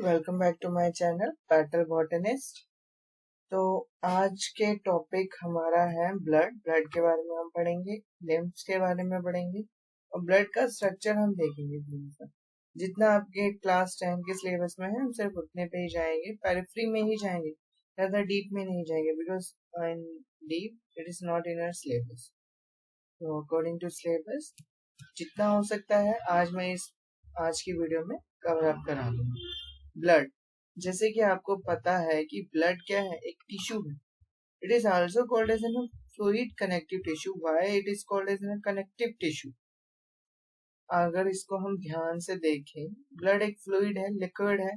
Welcome back to my channel Battle Botanist. तो आज के टॉपिक हमारा है ब्लड के बारे में हम पढ़ेंगे, लिम्फ्स के बारे में पढ़ेंगे और ब्लड का स्ट्रक्चर हम देखेंगे। जितना आपके क्लास 10 के सिलेबस में है हम सिर्फ उतने पे ही जाएंगे, पेरिफेरी में ही जाएंगे, ज़्यादा डीप में नहीं जाएंगे because in deep it is not in our syllabus. तो अकॉर्डिंग टू सिलेबस जितना हो सकता है आज की वीडियो में कवर अप करा दूंगा। ब्लड, जैसे कि आपको पता है कि ब्लड क्या है, एक टिश्यू है। It is also called as an fluid connective tissue. Why it is called as an connective tissue? अगर इसको हम ध्यान से देखें, ब्लड एक फ्लूइड है, लिक्विड है,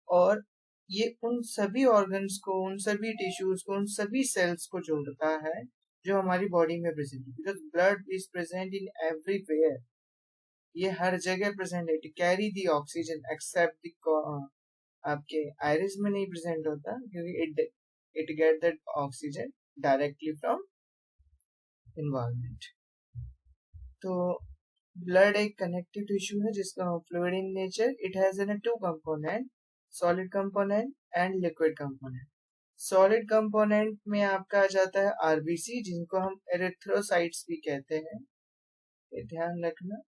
और ये उन सभी ऑर्गन्स को, उन सभी टिश्यूज को, उन सभी सेल्स को जोड़ता है जो हमारी बॉडी में प्रेजेंट है। Because blood is present in everywhere, ये हर जगह प्रेजेंट है। To carry the oxygen except the आपके आयरिस में नहीं प्रेजेंट होता क्योंकि it get that oxygen directly from environment. तो ब्लड एक कनेक्टिव टिश्यू है जिसका fluid in nature. It has an two component, solid component and liquid component. Solid component में आपका आ जाता है आरबीसी, जिनको हम एरिथ्रोसाइट्स भी कहते हैं, ये ध्यान रखना।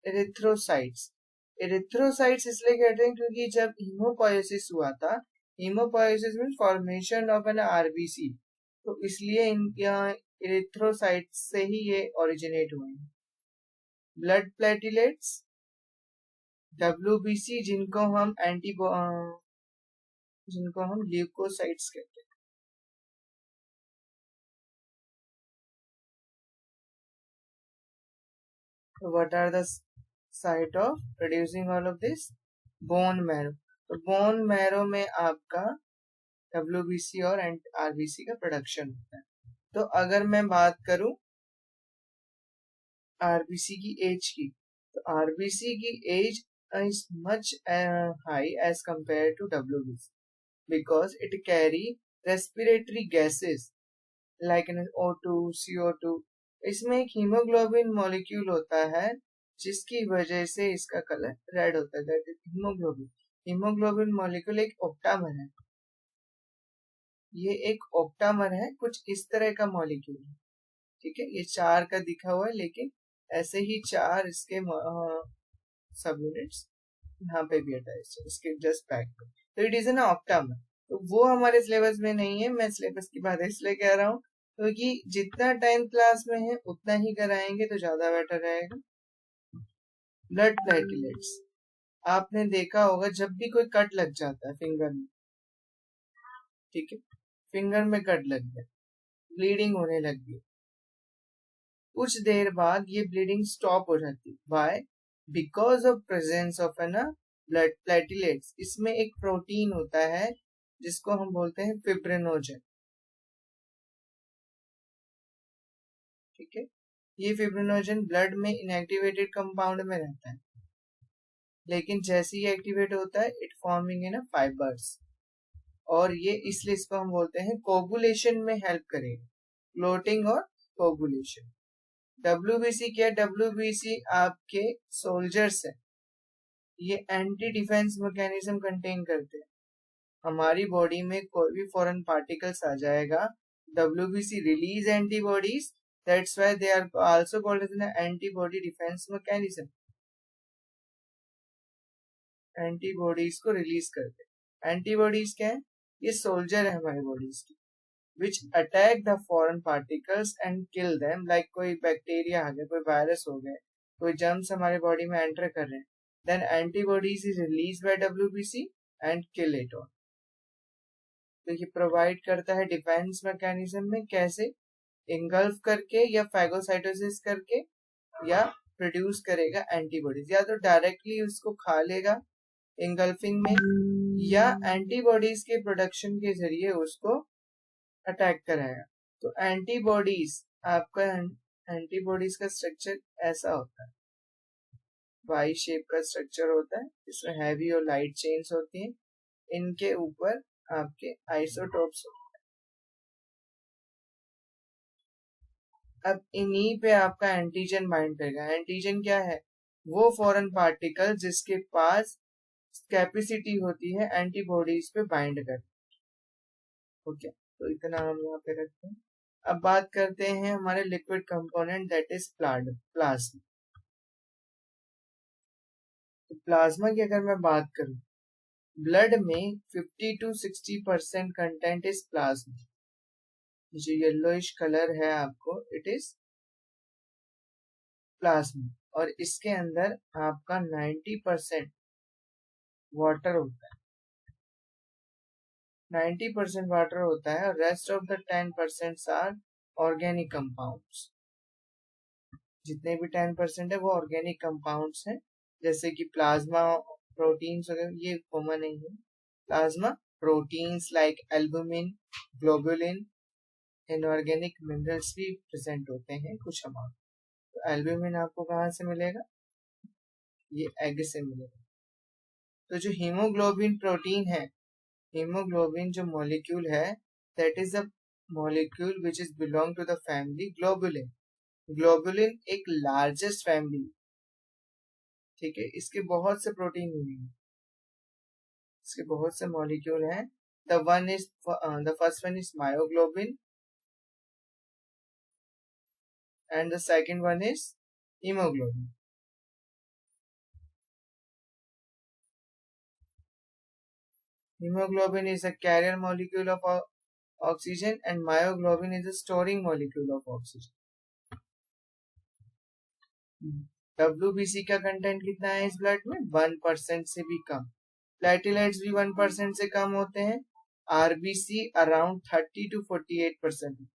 एरिथ्रोसाइट्स एरिथ्रोसाइट्स इसलिए कहते हैं क्योंकि जब हीमोपोएसिस हुआ था, हीमोपोएसिस में फॉर्मेशन ऑफ एन आरबीसी, तो इसलिए यहाँ एरिथ्रोसाइट्स से ही ये ओरिजिनेट हुए हैं। ब्लड प्लेटलेट्स, डब्ल्यूबीसी, जिनको हम ल्यूकोसाइट्स कहते हैं। तो what are the site of producing all of this? Bone marrow. तो बोन मैरो में आपका डब्ल्यूबीसी और आरबीसी का प्रोडक्शन होता है। तो अगर मैं बात करूं आरबीसी की एज की, तो आरबीसी की age is much high as compare to WBC because it carry respiratory gases like O2, CO2। इसमें एक हीमोग्लोबिन मॉलिक्यूल होता है जिसकी वजह से इसका कलर रेड होता है, that is haemoglobin. Haemoglobin molecule एक ऑक्टामर है, ये एक ऑक्टामर है, कुछ इस तरह का मॉलिक्यूल है। ठीक है, ये 4 का दिखा हुआ है, लेकिन ऐसे ही 4 इसके सब यूनिट्स यहाँ पे भी अटैच है, इसके जस्ट बैक पे। तो इट इज एन ऑक्टामर। तो वो हमारे सिलेबस में नहीं है, मैं सिलेबस की बात इसलिए कह रहा हूँ क्योंकि जितना टाइम क्लास में है उतना ही कराएंगे तो ज्यादा बेटर रहेगा। ब्लड प्लेटलेट्स, आपने देखा होगा जब भी कोई कट लग जाता है फिंगर में, ठीक है, फिंगर में कट लग गया, ब्लीडिंग होने लग गई, कुछ देर बाद ये ब्लीडिंग स्टॉप हो जाती है। Why? Because of presence of an blood platelets. इसमें एक प्रोटीन होता है जिसको हम बोलते हैं फिब्रिनोजन। ठीक है, ये फिब्रिनोजन ब्लड में इनएक्टिवेटेड कंपाउंड में रहता है, लेकिन जैसे ही एक्टिवेट होता है इट फॉर्मिंग इन फाइबर्स, और ये इसलिए इसको हम बोलते हैं कोगुलेशन में हेल्प करेगा, क्लोटिंग और कोगुलेशन। डब्ल्यूबीसी क्या? डब्ल्यूबीसी आपके सोल्जर्स है, ये एंटी डिफेंस मैकेनिज्म कंटेन करते हैं। हमारी बॉडी में कोई भी फॉरेन पार्टिकल्स आ जाएगा, WBC release antibodies, that's why they are also called as an antibody defence mechanism. Antibodies को रिलीज करते हैं। एंटीबॉडीज क्या है? ये सोल्जर है हमारी बॉडीज की, which attack the foreign particles and kill them। like कोई बैक्टीरिया आ गया, कोई वायरस हो गया, कोई जर्म्स हमारे बॉडी में एंटर कर रहे हैं, then antibodies is released by WBC and kill it all। तो ये प्रोवाइड करता है डिफेंस मैकेनिज्म में, कैसे? इंगल्फ करके या फैगोसाइटोसिस करके, या प्रोड्यूस करेगा एंटीबॉडीज, या तो डायरेक्टली उसको खा लेगा इंगल्फिंग में, या एंटीबॉडीज के प्रोडक्शन के जरिए उसको अटैक कराएगा। तो एंटीबॉडीज, आपका एंटीबॉडीज का स्ट्रक्चर ऐसा होता है, वाई शेप का स्ट्रक्चर होता है, इसमें हैवी और लाइट चेन्स होती हैं, इनके ऊपर आपके आइसोटोप्स होते हैं। अब इन्हीं पे आपका एंटीजन बाइंड करेगा। एंटीजन क्या है? वो फॉरेन पार्टिकल जिसके पास कैपेसिटी होती है एंटीबॉडीज पे बाइंड कर। ओके, तो इतना हम यहाँ पे रखते हैं। अब बात करते हैं हमारे liquid component that is plasma. तो प्लाज्मा की अगर मैं बात करूं, ब्लड में 50 to 60% कंटेंट इज प्लाज्मा। जो येलोइश कलर है आपको, इट इज प्लाज्मा। और इसके अंदर आपका 90% वाटर होता है, 90% वाटर होता है, और rest of the 10% are organic compounds. जितने भी 10% है वो ऑर्गेनिक कंपाउंड्स हैं, जैसे कि प्लाज्मा प्रोटीन्स वगैरह, ये कॉमन नहीं है। Plasma proteins like albumin, globulin, inorganic minerals भी प्रेजेंट होते हैं कुछ अमाउंट। तो एल्बुमिन आपको कहाँ से मिलेगा? ये एग से मिलेगा। तो जो हीमोग्लोबिन प्रोटीन है, हीमोग्लोबिन जो मॉलिक्यूल है, that is a molecule which is belong to the family globulin. Globulin एक लार्जेस्ट फैमिली, ठीक है, इसके बहुत से प्रोटीन मिलेंगे, इसके बहुत से मॉलिक्यूल हैं। The first one is myoglobin and the second one is haemoglobin. Hemoglobin is a carrier molecule of oxygen and myoglobin is a storing molecule of oxygen. WBC का कंटेंट कितना है इस ब्लड में? 1% से भी कम। प्लेटलेट्स भी 1% से कम होते हैं। RBC around 30 to 48%।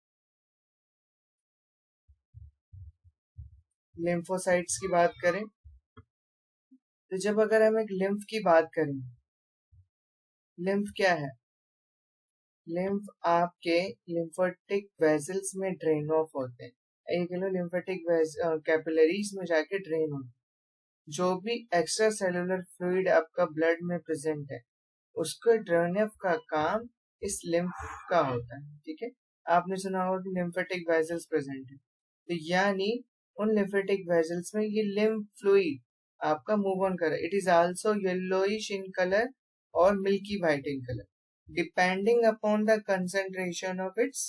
लिम्फोसाइट्स की बात करें तो जब अगर हम एक लिम्फ की बात करें, लिम्फ क्या है? लिम्फ आपके लिम्फेटिक वेसल्स में ड्रेन ऑफ होते हैं। एक किलो लिम्फेटिक कैपिलरीज में जाके ड्रेन होते हैं। जो भी एक्स्ट्रा सेलुलर फ्लूइड आपका ब्लड में प्रेजेंट है, उसको ड्रेन ऑफ का काम इस लिम्फ का होता है, ठीक है। आपने सुना होगा कि लिम्फेटिक वेसल्स प्रेजेंट है, तो यानी उन लिम्फेटिक वेसल्स में ये लिम्फ फ्लूइड आपका मूव ऑन कर रहा है। It is also yellowish in colour और milky white in colour, depending upon the concentration of its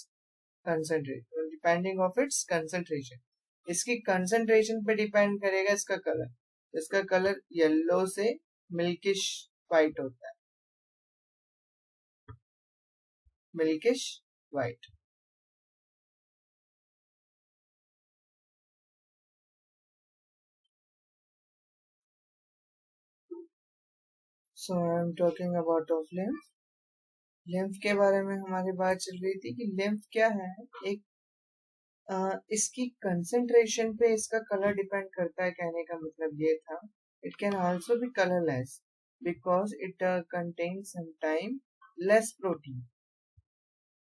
concentration। इसकी concentration पे डिपेंड करेगा इसका कलर। इसका कलर येलो से मिल्किश व्हाइट होता है, milkish white. So I am talking about of lymph. Lymph के बारे में हमारी बात चल रही थी कि लिम्फ क्या है। एक इसकी कंसेंट्रेशन पे इसका कलर डिपेंड करता है, कहने का मतलब ये था। It can also be colourless because it contain sometime less protein.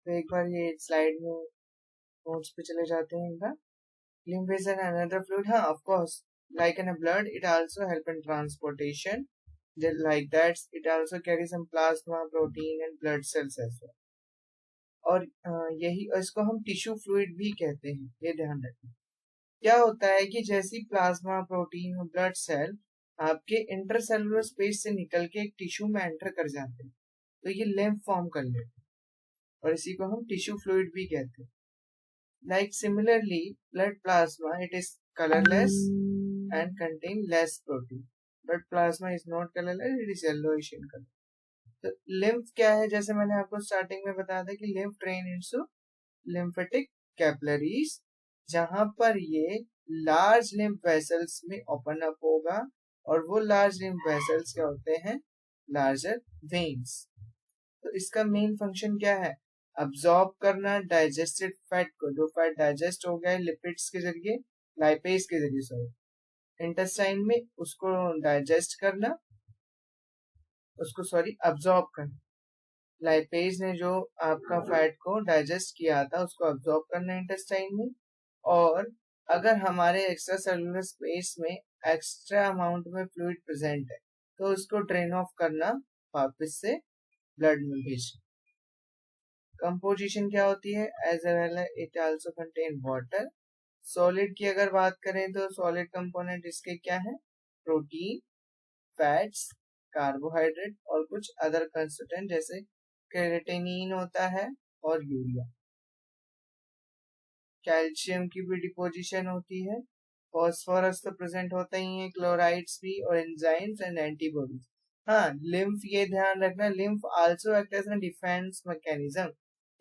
तो एक बार ये स्लाइड में नोट्स पे चले जाते हैं इनका। Lymph is an another fluid, हाँ of course, like in a blood it also help in transportation, like that it also carries some plasma protein and blood cells as well। और यही इसको हम टिश्यू फ्लूइड भी कहते हैं, ये ध्यान रखें। क्या होता है कि जैसी प्लाज्मा प्रोटीन और ब्लड सेल आपके इंटरसेलुलर स्पेस से निकल के एक टिश्यू में एंटर कर जाते हैं, तो ये लिम्फ फॉर्म कर लेते हैं, और इसी को हम टिश्यू फ्लूइड भी कहते हैं। Like similarly blood plasma, it is colourless and contain less protein, but plasma is not colorless, it is yellowish in color। तो lymph क्या है? जैसे मैंने आपको स्टार्टिंग में बताया था कि lymph drain into lymphatic capillaries, जहां पर ये large lymph vessels में open up होगा, और वो large lymph vessels क्या होते हैं? larger veins। तो इसका मेन फंक्शन क्या है? अब्सॉर्ब करना डाइजेस्टेड फैट को, जो फैट डाइजेस्ट हो गया लिपिड्स के जरिए, लाइपेज के जरिए, सॉरी, इंटेस्टाइन में, उसको डाइजेस्ट करना, उसको सॉरी अब्सॉर्ब करना। लाइपेज ने जो आपका फैट को डाइजेस्ट किया था उसको अब्सॉर्ब करना इंटेस्टाइन में, और अगर हमारे एक्स्ट्रा सेलुलर स्पेस में एक्स्ट्रा अमाउंट में फ्लूइड प्रेजेंट है तो उसको ड्रेन ऑफ करना, वापस से ब्लड में भेजना। कंपोजिशन क्या होती है? As well it also contain water. Solid की अगर बात करें तो सॉलिड कंपोनेंट इसके क्या है? प्रोटीन, फैट्स, कार्बोहाइड्रेट और कुछ अदर कंस्टिट्यूएंट जैसे केराटिनिन होता है और यूरिया। कैल्शियम की भी डिपोजिशन होती है। फॉस्फोरस तो प्रेजेंट होता ही है, क्लोराइड्स भी, और एंजाइम्स एंड एंटीबॉडीज। हाँ, लिम्फ, ये ध्यान रखना, lymph also act as a defence mechanism.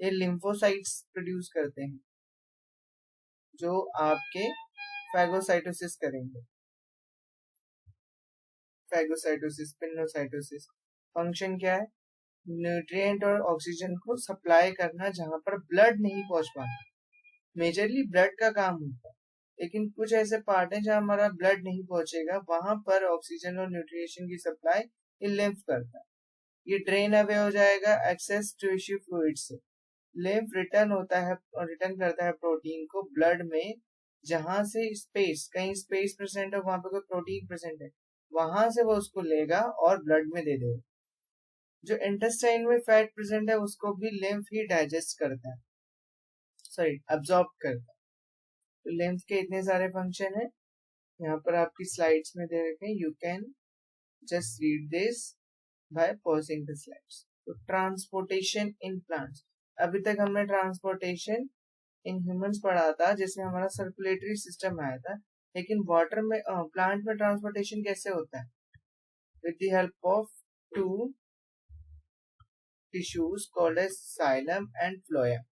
ये लिम्फोसाइट्स प्रोड्यूस करते हैं जो आपके फैगोसाइटोसिस करेंगे। Phagocytosis, pinocytosis. फंक्शन क्या है? न्यूट्रिएंट और ऑक्सीजन को सप्लाई करना जहां पर ब्लड नहीं पहुंच पाता। मेजरली ब्लड का काम होता है, लेकिन कुछ ऐसे पार्ट हैं जहां हमारा ब्लड नहीं पहुंचेगा, वहां पर ऑक्सीजन और न्यूट्रिशन की सप्लाई ये लिम्फ करता है। ये ड्रेन अवे हो जाएगा एक्सेस टिश्यू फ्लूइड से। लिम्फ रिटर्न होता है और रिटर्न करता है प्रोटीन को ब्लड में, जहां से स्पेस, कहीं स्पेस प्रेजेंट है, वहां पे कोई प्रोटीन प्रेजेंट है, वहां से वो उसको लेगा और ब्लड में दे देगा। जो इंटेस्टाइन में फैट प्रेजेंट है उसको भी लिम्फ ही डाइजेस्ट करता है, सॉरी अब्सॉर्ब करता है। तो लिम्फ के इतने सारे फंक्शन है, यहाँ पर आपकी स्लाइड्स में दे रखे हैं, you can just read this by pausing the slides. तो ट्रांसपोर्टेशन इन प्लांट्स, अभी तक हमने ट्रांसपोर्टेशन इन ह्यूमंस पढ़ा था जिसमें हमारा सर्कुलेटरी सिस्टम आया था, लेकिन वाटर में प्लांट में ट्रांसपोर्टेशन कैसे होता है? With the help of two tissues called as xylem and phloem.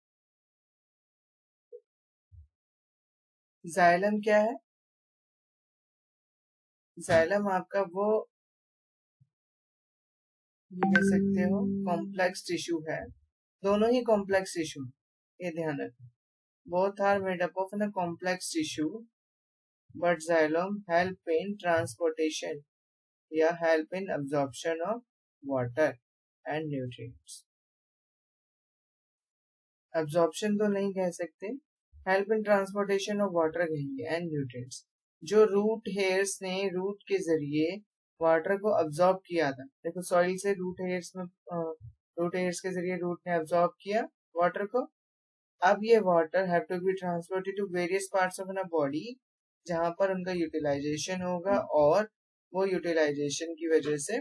Xylem क्या है? जाइलम आपका वो, ये कह सकते हो, कॉम्प्लेक्स टिश्यू है। दोनों ही कॉम्प्लेक्स टिश्यू, ये ध्यान रखना। Both are made up of a complex tissue, but xylem help in transportation या help in absorption of water and nutrients। absorption तो नहीं कह सकते, help in transportation of water कहेंगे and nutrients। जो रूट हेयर्स ने रूट के जरिए वाटर को अब्सॉर्ब किया था, देखो सॉइल से रूट हेयर्स में, रूट हेयर्स के जरिए रूट ने अब्सॉर्ब किया वाटर को। अब ये water have to be transported to various parts of an body, जहां पर उनका यूटिलाइजेशन होगा, और वो यूटिलाइजेशन की वजह से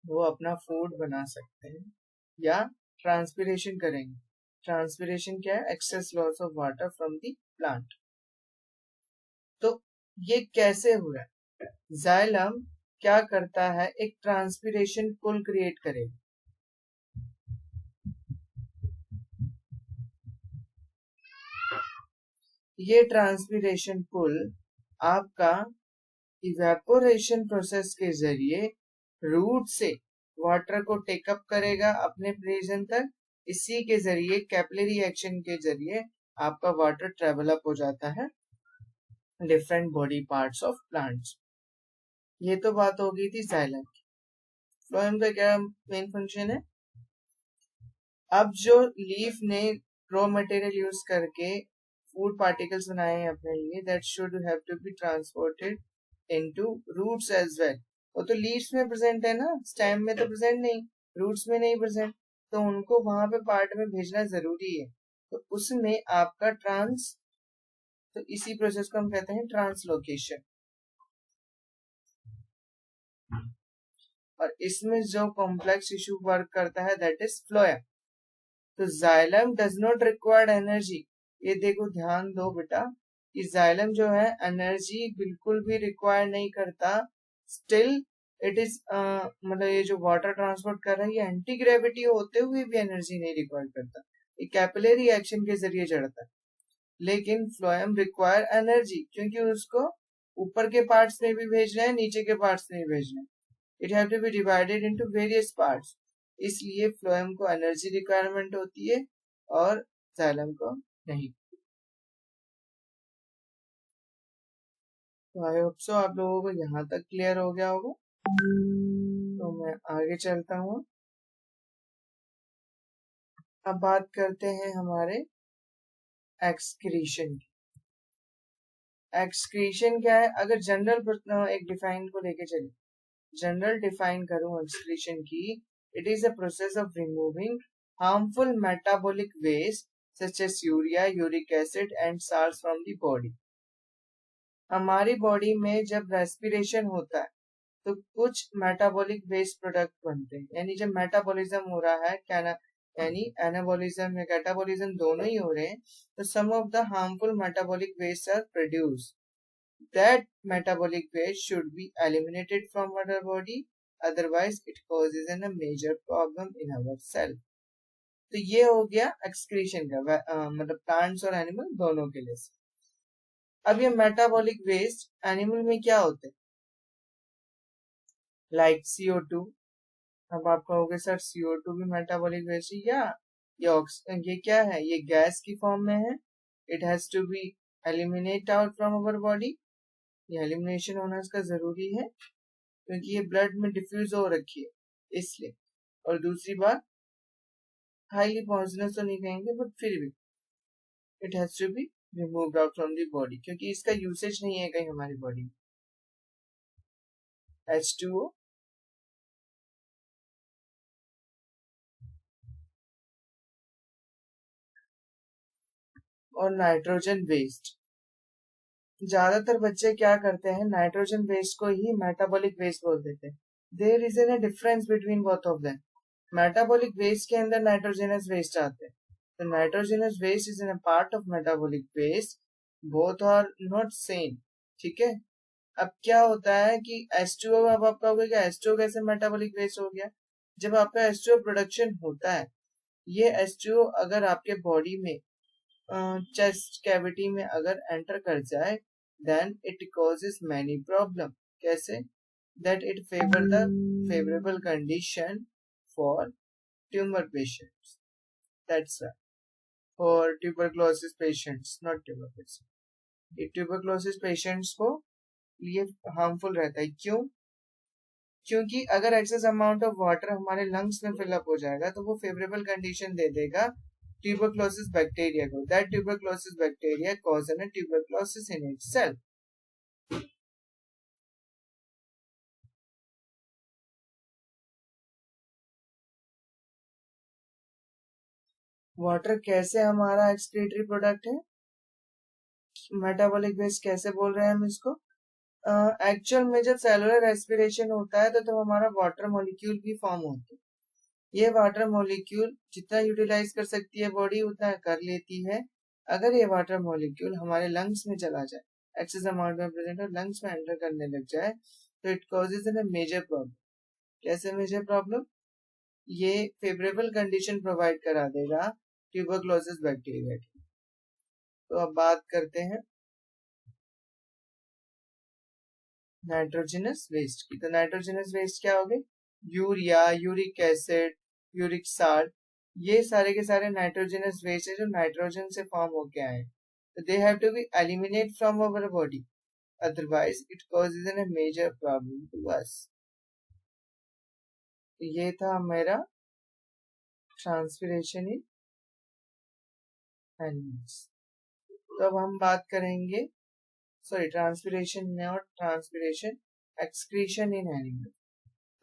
वो अपना फूड बना सकते हैं या ट्रांसपिरेशन करेंगे। ट्रांसपिरेशन क्या है? Excess loss of water from the plant. तो ये कैसे हुआ? जाइलम क्या करता है? एक ट्रांसपिरेशन पुल क्रिएट करेगा। ये ट्रांसपिरेशन पुल आपका इवेपोरेशन प्रोसेस के जरिए रूट से वाटर को टेकअप करेगा अपने रीजन तक। इसी के जरिए कैपिलरी एक्शन के जरिए आपका वाटर ट्रेवल अप हो जाता है different body parts of plants. ये तो बात हो गई थी जाइलम की। फ्लोएम का क्या मेन फंक्शन है? अब जो लीफ ने रॉ मटेरियल यूज करके फूड पार्टिकल्स बनाए हैं अपने लिए, that should have to be transported into roots as well. वो तो लीव्स में प्रेजेंट है ना, स्टेम में तो प्रेजेंट नहीं, रूट्स में नहीं प्रेजेंट, तो उनको वहां पे पार्ट में भेजना जरूरी है। तो उसमें आपका तो इसी प्रोसेस को हम कहते हैं ट्रांसलोकेशन। और इसमें जो कॉम्प्लेक्स टिश्यू वर्क करता है दैट इज फ्लोएम। तो xylem does not required energy. ये देखो, ध्यान दो बेटा, कि जाइलम जो है एनर्जी बिल्कुल भी रिक्वायर नहीं करता। स्टिल इट इज मतलब ये जो वाटर ट्रांसपोर्ट कर रहा है, ये एंटी ग्रेविटी होते हुए भी एनर्जी नहीं रिक्वायर करता। ये कैपिलरी एक्शन के जरिए चढ़ता है। लेकिन फ्लोएम रिक्वायर एनर्जी, क्योंकि उसको ऊपर के पार्ट्स में भी भेजना है, नीचे के पार्ट्स में भी भेजना है। It have to be divided into various parts, इसलिए फ्लोएम को एनर्जी रिक्वायरमेंट होती है और जाइलम को नहीं। तो आई होप सो आप लोगों को यहाँ तक क्लियर हो गया होगा। तो मैं आगे चलता हूँ। अब बात करते हैं हमारे एक्सक्रीशन की। एक्सक्रीशन क्या है? अगर जनरल एक डिफाइन को लेके चले, जनरल डिफाइन करूं एक्सक्रीशन की, it is a process of removing harmful metabolic waste such as urea, uric acid and salts from the body। हमारी बॉडी में जब रेस्पिरेशन होता है तो कुछ मेटाबॉलिक वेस्ट प्रोडक्ट बनते हैं, यानी जब मेटाबॉलिज्म हो रहा है क्या ना, यानी एनाबॉलिज्म या कैटाबॉलिज्म दोनों ही हो रहे हैं, तो some of the harmful metabolic waste are produce. That metabolic waste should be eliminated from our body, otherwise it causes an a major problem in our cell. तो ये हो गया एक्सक्रीशन का, मतलब प्लांट्स और एनिमल दोनों के लिए। अब ये मेटाबॉलिक वेस्ट एनिमल में क्या होते हैं, लाइक CO2। अब आप कहोगे सर CO2 भी मेटाबॉलिक वेस्ट है, या ये क्या है, ये गैस की फॉर्म में है, it has to be eliminate out from our body. ये एलिमिनेशन होना इसका जरूरी है क्योंकि ये ब्लड में डिफ्यूज हो रखी है इसलिए। और दूसरी बात, हाईली पॉइजनस तो नहीं कहेंगे बट फिर भी it has to be removed out from the body, क्योंकि इसका यूसेज नहीं है कहीं हमारी बॉडी में। H2O और नाइट्रोजन वेस्ट। ज्यादातर बच्चे क्या करते हैं, नाइट्रोजन वेस्ट को ही मेटाबॉलिक वेस्ट बोल देते हैं। There is an difference between both of them. Metabolic waste के अंदर नाइट्रोजनस वेस्ट आते हैं, तो nitrogenous waste is an part of metabolic waste, both are not same. ठीक है। अब क्या होता है कि H2O, अब आप कहोगे कि H2O कैसे मेटाबॉलिक वेस्ट हो गया। जब आपका H2O प्रोडक्शन होता है, ये H2O अगर आपके बॉडी में चेस्ट कैविटी में अगर एंटर कर जाए, then it causes many problem. कैसे? That it favor the favorable condition for tumor patients, that's why, for tuberculosis patients, not tumor patients. ये ट्यूबरक्लोसिस पेशेंट्स को ये हार्मफुल रहता है। क्यों? क्योंकि अगर एक्सेस अमाउंट ऑफ वाटर हमारे लंग्स में फिलअप हो जाएगा तो वो फेवरेबल कंडीशन दे देगा tuberculosis bacteria को, that tuberculosis bacteria cause a tuberculosis in itself। Water कैसे हमारा एक्सक्रीटरी प्रोडक्ट है, मेटाबॉलिक वेस्ट कैसे बोल रहे हैं हम इसको। एक्चुअल में जब सेलुलर रेस्पिरेशन होता है तो हमारा वाटर मॉलिक्यूल भी फॉर्म होते हैं। ये वाटर मॉलिक्यूल जितना यूटिलाइज कर सकती है बॉडी उतना कर लेती है। अगर ये वाटर मॉलिक्यूल हमारे लंग्स में चला जाए, एक्सेस अमाउंट में प्रेजेंट और लंग्स में एंटर करने लग जाए, तो it causes an major problem. कैसे मेजर प्रॉब्लम? ये फेवरेबल कंडीशन प्रोवाइड करा देगा ट्यूबरक्लोसिस बैक्टीरिया की। तो अब बात करते हैं नाइट्रोजनस वेस्ट की। तो नाइट्रोजनस वेस्ट क्या हो गए, urea, uric acid, uric salt, ये सारे के सारे नाइट्रोजनस वेस्ट है जो नाइट्रोजन से फॉर्म होके आए। तो they have to be eliminate from our body, otherwise it causes an major problem to us. तो ये था मेरा ट्रांसपिरेशन इन एनिमल्स। तो अब हम बात करेंगे, sorry transpiration not transpiration, excretion in animal.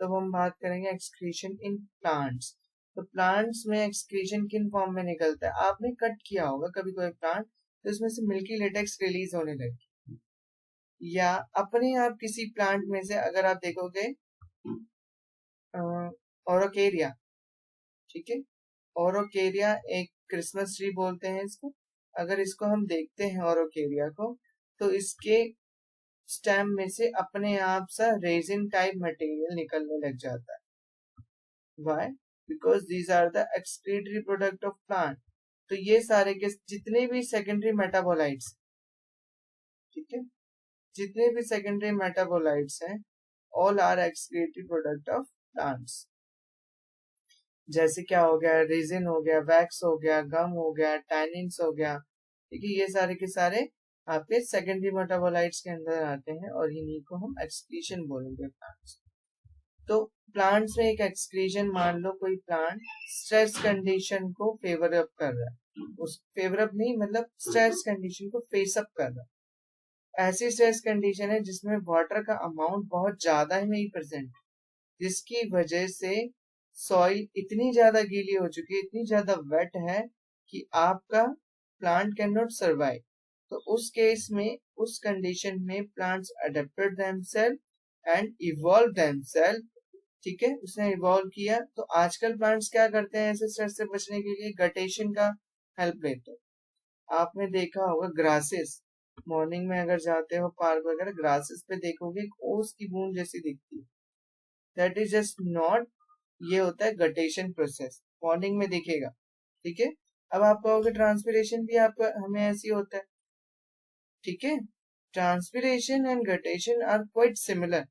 तो हम बात करेंगे एक्सक्रीशन इन प्लांट्स। तो प्लांट्स में एक्सक्रीशन किन फॉर्म में निकलता है, आपने कट किया होगा कभी कोई प्लांट, तो इसमें से मिल्की लेटेक्स रिलीज होने लगी। या अपने आप किसी प्लांट में से अगर आप देखोगे ओरोकेरिया, ठीक है, ओरोकेरिया एक क्रिसमस ट्री बोलते हैं इसको। अगर इसको हम देखते हैं ओरोकेरिया को, तो इसके स्टेम में से अपने आप सा रेजिन टाइप मटेरियल निकलने लग जाता है। Why? Because these are the excretory product of plant। तो ये सारे के जितने भी सेकेंडरी मेटाबोलाइट्स, ठीक है, जितने भी सेकेंडरी मेटाबोलाइट्स हैं, all are excretory product of plants. जैसे क्या हो गया, रेजिन हो गया, वैक्स हो गया, गम हो गया, टैनिन्स हो गया, ठीक है, ये सारे के सारे आपके सेकेंडरी मेटाबोलाइट्स के अंदर आते हैं और इन्हीं को हम एक्सक्रीशन बोलेंगे प्लांट्स। तो प्लांट्स में एक एक्सक्रीशन, मान लो कोई प्लांट स्ट्रेस कंडीशन को फेवर अप कर रहा है, उस फेवर अप नहीं मतलब स्ट्रेस कंडीशन को फेस अप कर रहा है। ऐसी स्ट्रेस कंडीशन है जिसमें वाटर का अमाउंट बहुत ज्यादा ही प्रेजेंट, जिसकी वजह से सॉइल इतनी ज्यादा गीली हो चुकी है, इतनी ज्यादा वेट है कि आपका प्लांट कैन नॉट सर्वाइव। तो उस केस में, उस कंडीशन में plants adapted themself and evolve themself. ठीक है, उसने इवॉल्व किया। तो आजकल प्लांट्स क्या करते हैं ऐसे स्ट्रेस से बचने के लिए? गटेशन का हेल्प लेते हैं। आपने देखा होगा ग्रासेस, मॉर्निंग में अगर जाते हो पार्क वगैरह, ग्रासेस पे देखोगे ओस की बूंद जैसी दिखती है। दैट इज जस्ट नॉट, ये होता है गटेशन प्रोसेस, मॉर्निंग में दिखेगा। ठीक है, अब आप कहोगे ट्रांसपिरेशन भी आपका हमें ऐसी होता है। ठीक है, transpiration and guttation are quite similar.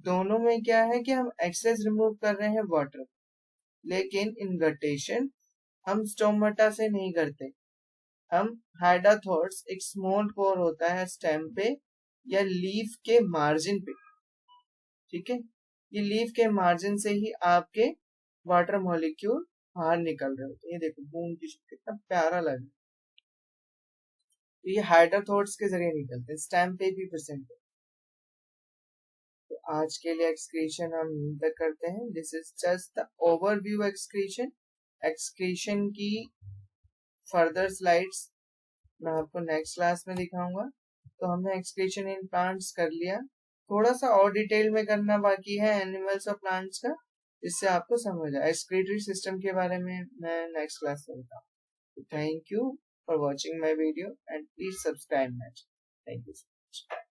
दोनों में क्या है कि हम एक्सेस रिमूव कर रहे हैं वाटर, लेकिन इन गटेशन हम स्टोमाटा से नहीं करते, हम हाइडाथोर्स, एक स्मॉल पोर होता है स्टेम पे या लीफ के मार्जिन पे। ठीक है, ये लीफ के मार्जिन से ही आपके वाटर मॉलिक्यूल बाहर निकल रहे होते हैं। ये देखो बूंद की शेप, कितना प्यारा लग रहा है। तो ये हाइड्रोथोर्स के जरिए निकलते हैं, स्टेम पे भी प्रेजेंट है। तो आज के लिए एक्सक्रीशन हम यहीं तक करते हैं। This is just the overview excretion. Excretion की फर्दर स्लाइड्स मैं आपको नेक्स्ट क्लास में दिखाऊंगा। तो हमने एक्सक्रीशन इन प्लांट्स कर लिया, थोड़ा सा और डिटेल में करना बाकी है एनिमल्स और प्लांट्स का, जिससे आपको समझ आए। एक्सक्रीटरी सिस्टम के बारे में मैं नेक्स्ट क्लास में बताऊँ। Thank you for watching my video and please subscribe my channel. Thank you so much.